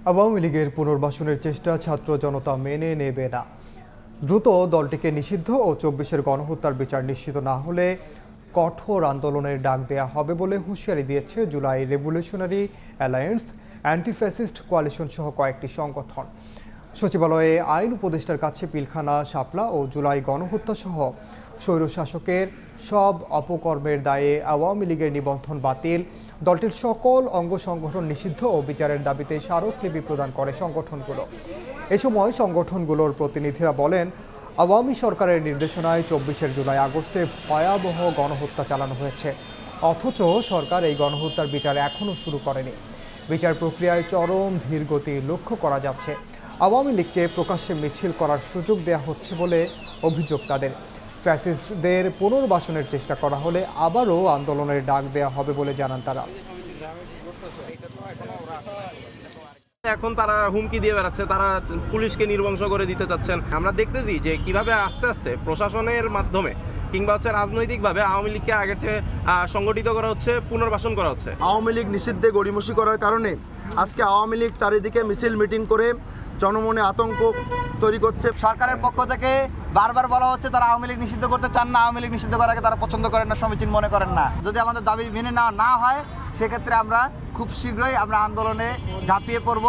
আওয়ামী লীগের পুনর্বাসনের চেষ্টা ছাত্র জনতা মেনে নেবে না। দ্রুত দলটিকে নিষিদ্ধ ও ২৪-এর গণহত্যার বিচার নিশ্চিত না হলে কঠোর আন্দোলনের ডাক দেয়া হবে বলে হুঁশিয়ারি দিয়েছে July revolutionary alliance, anti fascist coalition সহ কয়েকটি সংগঠন। সচিবালয়ে আইন উপদেষ্টার কাছে পিলখানা, শাপলা ও জুলাই গণহত্যা সহ স্বৈরশাসকের সব অপকর্মের দায়ে আওয়ামী লীগের নিবন্ধন বাতিল, দলটির সকল অঙ্গ সংগঠন নিষিদ্ধ ও বিচারের দাবিতে স্মারকলিপি প্রদান করে সংগঠনগুলো। এ সময় সংগঠনগুলোর প্রতিনিধিরা বলেন, আওয়ামী সরকারের নির্দেশনায় ২৪ জুলাই আগস্টে ভয়াবহ গণহত্যা চালানো হয়েছে, অথচ সরকার এই গণহত্যার বিচার এখনও শুরু করেনি। বিচার প্রক্রিয়ায় চরম ধীরগতি লক্ষ্য করা যাচ্ছে। আওয়ামী লীগকে প্রকাশ্যে মিছিল করার সুযোগ দেওয়া হচ্ছে বলে অভিযোগ তাদের। ফ্যাসিস্টদের পুনর্বাসনের চেষ্টা করা হলে আবারও আন্দোলনের ডাক দেওয়া হবে বলে জানান তারা। এখন তারা হুমকি দিয়ে বেড়াচ্ছে, তারা পুলিশকে নির্বংশ করে দিতে চাচ্ছেন। আমরা দেখতেছি যে কিভাবে আস্তে আস্তে প্রশাসনের মাধ্যমে কিংবা রাজনৈতিকভাবে আওয়ামী লীগকে আগের চেয়ে সংগঠিত করা হচ্ছে, পুনর্বাসন করা হচ্ছে। আওয়ামী লীগ নিষিদ্ধে গড়িমসি করার কারণে আজকে আওয়ামী লীগ চারিদিকে মিছিল মিটিং করে জনমনে আতঙ্ক তৈরি করছে। সরকারের পক্ষ থেকে বারবার বলা হচ্ছে তারা আওয়ামী লীগ নিষিদ্ধ করতে চান না, আওয়ামী লীগ নিষিদ্ধ করাকে তারা পছন্দ করেন না, সমীচীন মনে করেন না। যদি আমাদের দাবি মেনে না হয় সেক্ষেত্রে আমরা খুব শীঘ্রই আমরা আন্দোলনে ঝাঁপিয়ে পড়ব।